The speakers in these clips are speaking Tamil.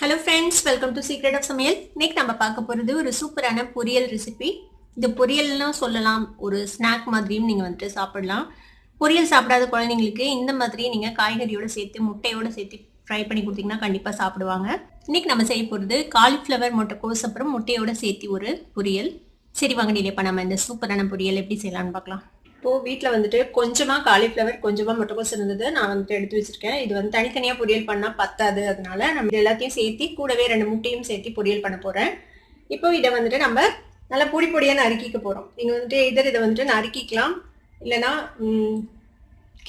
Hello friends, welcome to Secret of Samayal. இன்னைக்கு நம்ம பார்க்க போறது ஒரு சூப்பரான பொரியல் ரெசிபி. இந்த பொரியல்னா சொல்லலாம் ஒரு ஸ்நாக் மாதிரியும் நீங்க வந்து சாப்பிடலாம். பொரியல் சாப்பிடாத குழந்தைங்களுக்கு இந்த மாதிரி நீங்க காய்கறியோட சேர்த்து முட்டையோட சேர்த்து ஃப்ரை பண்ணி கொடுத்தீங்கன்னா கண்டிப்பா சாப்பிடுவாங்க. இன்னைக்கு நம்ம செய்ய போறது காலிஃப்ளவர் முட்டைக்கோஸ் அப்புறம் முட்டையோட சேர்த்து ஒரு பொரியல். சரி வாங்க டிலே நம்ம இந்த சூப்பரான பொரியல் எப்படி செய்யலாம்னு பார்க்கலாம். இப்போ வீட்டில் வந்துட்டு கொஞ்சமாக காலிஃப்ளவர் கொஞ்சமாக முட்டைக்கோஸ் இருந்தது நான் வந்துட்டு எடுத்து வச்சிருக்கேன். இது வந்து தனித்தனியாக பொரியல் பண்ணால் பத்தாது, அதனால நம்ம எல்லாத்தையும் சேர்த்து கூடவே 2 முட்டையும் சேர்த்து பொரியல் பண்ண போகிறேன். இப்போ இதை வந்துட்டு நம்ம நல்லா பொடி பொடியாக நறுக்கிக்க போகிறோம். நீங்கள் வந்துட்டு இதை வந்துட்டு நறுக்கிக்கலாம், இல்லைனா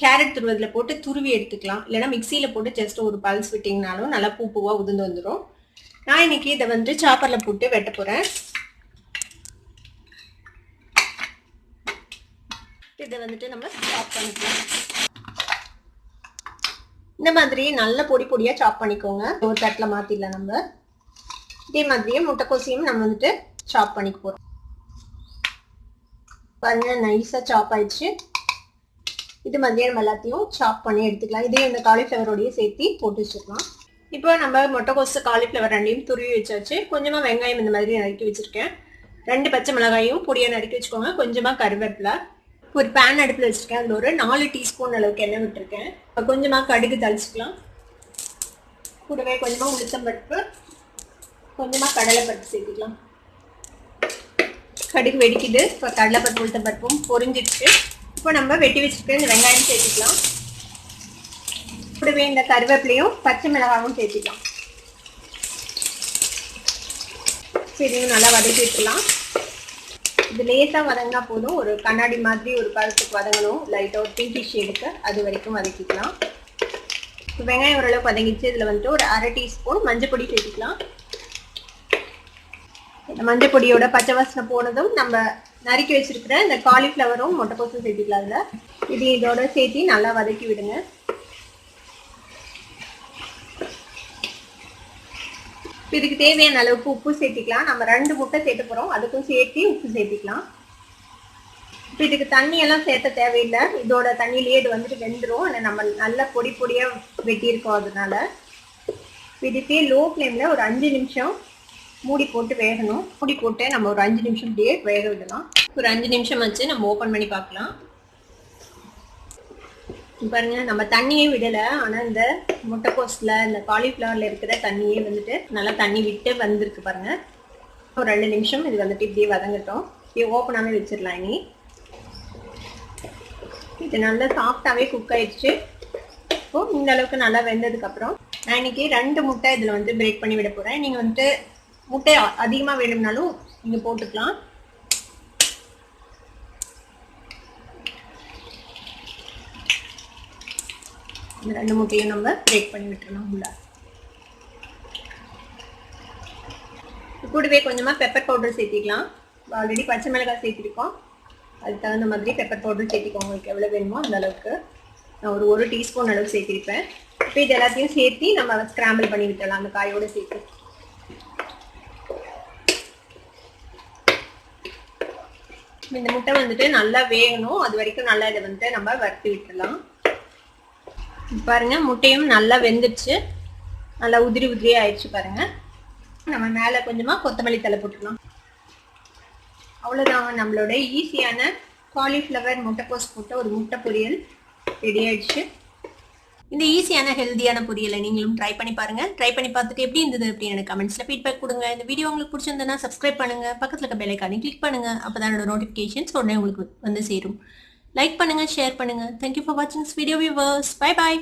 கேரட் துருவதில் போட்டு துருவி எடுத்துக்கலாம், இல்லைனா மிக்சியில் போட்டு ஜஸ்ட் ஒரு பல்ஸ் விட்டிங்கனாலும் நல்லா பூவாக உதிர்ந்து வந்துடும். நான் இன்னைக்கு இதை வந்துட்டு சாப்பரில் போட்டு வெட்ட போகிறேன். இதை வந்துட்டு நம்ம சாப் பண்ணிக்கலாம். இந்த மாதிரி நல்ல பொடி பொடியா சாப் பண்ணிக்கோங்க. ஒரு தட்டில் மாத்திடலாம். நம்ம இதே மாதிரியே முட்டைக்கோசையும் நம்ம வந்துட்டு சாப் பண்ணிக்க போறோம். பாருங்க, நைஸா சாப் ஆயிடுச்சு. இது மாதிரியே நம்ம எல்லாத்தையும் சாப் பண்ணி எடுத்துக்கலாம். இதே இந்த காலிஃப்ளவரோடய சேர்த்து போட்டு வச்சுக்கலாம். இப்போ நம்ம முட்டைக்கோசு காலிஃப்ளவர் ரெண்டையும் துருவி வச்சாச்சு. கொஞ்சமா வெங்காயம் இந்த மாதிரி நறுக்கி வச்சிருக்கேன். 2 பச்சை மிளகாயும் பொடியா நறுக்கி வச்சுக்கோங்க. கொஞ்சமா கருவேப்பிலை. ஒரு பேன் அடுப்பில் வச்சுருக்கேன். அதில் ஒரு 4 டீஸ்பூன் அளவுக்கு எண்ணெய் விட்டுருக்கேன். கொஞ்சமாக கடுகு தளிச்சுக்கலாம். கூடவே கொஞ்சமாக உளுத்தம்பருப்பு, கொஞ்சமாக கடலைப்பருப்பு சேர்த்துக்கலாம். கடுகு வெடிக்குது. இப்போ கடலைப்பருப்பு உளுத்தம்பருப்பும் பொரிஞ்சிடுச்சு. இப்போ நம்ம வெட்டி வச்சுருக்க இந்த வெங்காயம் சேர்த்துக்கலாம். கூடவே இந்த கருவேப்பிலையும் பச்சை மிளகாயும் சேர்த்துக்கலாம். சரியும் நல்லா வதக்கி விட்டுலாம். இது லேசாக வதங்கினா போதும். ஒரு கண்ணாடி மாதிரி ஒரு பழத்துக்கு வதங்கணும். லைட்டாக ஒரு பிங்கிஷ் எடுக்க அது வரைக்கும் வதக்கிக்கலாம். வெங்காயம் ஓரளவுக்கு வதங்கிச்சு. இதில் வந்துட்டு ஒரு 1/2 டீஸ்பூன் மஞ்சள் பொடி சேர்த்துக்கலாம். இந்த மஞ்சள் பொடியோட பச்சை வாசனை போனதும் நம்ம நறுக்கி வச்சிருக்கிற இந்த காலிஃப்ளவரும் முட்டைக்கோசும் சேர்த்துக்கலாம். அதில் இதோட சேர்த்து நல்லா வதக்கி விடுங்க. இதுக்கு தேவையான அளவுக்கு உப்பு சேர்த்திக்கலாம். நம்ம 2 முட்டை சேர்த்து போகிறோம், அதுக்கும் சேர்த்து உப்பு சேர்த்திக்கலாம். இப்போ இதுக்கு தண்ணியெல்லாம் சேர்த்த தேவையில்லை. இதோட தண்ணியிலேயே இது வந்துட்டு வெந்துடும். ஆனால் நம்ம நல்ல பொடி பொடியாக வெட்டியிருக்கோம். அதனால இதுக்கே லோ ஃப்ளேமில் ஒரு 5 நிமிஷம் மூடி போட்டு வேகணும். மூடி போட்டு நம்ம ஒரு 5 நிமிஷம் இப்படியே வேக விடலாம். ஒரு 5 நிமிஷம் வச்சு நம்ம ஓப்பன் பண்ணி பார்க்கலாம். பாருங்க, நம்ம தண்ணியே விடலை. ஆனால் இந்த முட்டைக்கோஸில் இந்த காலிஃப்ளவரில் இருக்கிற தண்ணியே வந்துட்டு நல்லா தண்ணி விட்டு வந்திருக்கு பாருங்க. ஒரு 2 நிமிஷம் இது வந்துட்டு இப்படியே வதங்கட்டும். இப்படியே ஓப்பனாகவே வச்சிடலாம். இனி இது நல்லா சாஃப்டாகவே குக் ஆயிடுச்சு. இப்போது இந்த அளவுக்கு நல்லா வெந்ததுக்கப்புறம் நான் இன்னைக்கு 2 முட்டை இதில் வந்து பிரேக் பண்ணி விட போகிறேன். நீங்கள் வந்துட்டு முட்டை அதிகமாக வேணும்னாலும் நீங்கள் போட்டுக்கலாம். இந்த 2 முட்டையும் நம்ம பிரேக் பண்ணி விட்டுறலாம். உள்ள கூடவே கொஞ்சமாக பெப்பர் பவுடர் சேர்த்திக்கலாம். ஆல்ரெடி பச்சை மிளகாய் சேர்த்திருக்கோம். அதுக்கு தகுந்த மாதிரி பெப்பர் பவுடர் சேர்த்திக்கோங்க. உங்களுக்கு எவ்வளோ வேணுமோ அந்த அளவுக்கு. நான் ஒரு 1 டீஸ்பூன் அளவுக்கு சேர்த்திருப்பேன். இப்போ இது எல்லாத்தையும் சேர்த்து நம்ம ஸ்கிராம்பிள் பண்ணி விட்டுடலாம் அந்த காயோடு சேர்த்து. இந்த முட்டை வந்துட்டு நல்லா வேகணும். அது வரைக்கும் நல்லா இதை வந்துட்டு நம்ம வறுத்து விட்டுடலாம். பாருங்க, முட்டையும் நல்லா வெந்துடுச்சு. நல்லா உதிரி உதிரியா ஆயிடுச்சு பாருங்க. நம்ம மேலே கொஞ்சமா கொத்தமல்லி தழை போட்டுக்கலாம். அவ்வளோதான், நம்மளோட ஈஸியான காலிஃப்ளவர் முட்டைக்கோஸ் போட்ட ஒரு முட்டை பொரியல் ரெடி ஆயிடுச்சு. இந்த ஈஸியான ஹெல்தியான பொரியலை நீங்களும் ட்ரை பண்ணி பாருங்க. ட்ரை பண்ணி பார்த்துட்டு எப்படி இருந்தது அப்படின்னு எனக்கு கமெண்ட்ஸ்ல ஃபீட்பேக் கொடுங்க. இந்த வீடியோ உங்களுக்கு பிடிச்சிருந்ததுன்னா சப்ஸ்கிரைப் பண்ணுங்க, பக்கத்துல இருக்க பெல் ஐகானை கிளிக் பண்ணுங்க. அப்பதான் என்னோட நோட்டிஃபிகேஷன்ஸ் உடனே உங்களுக்கு வந்து சேரும். லைக் பண்ணுங்க, ஷேர் பண்ணுங்க. தேங்க்யூ ஃபார் வாட்சிங் this video viewers. Bye bye.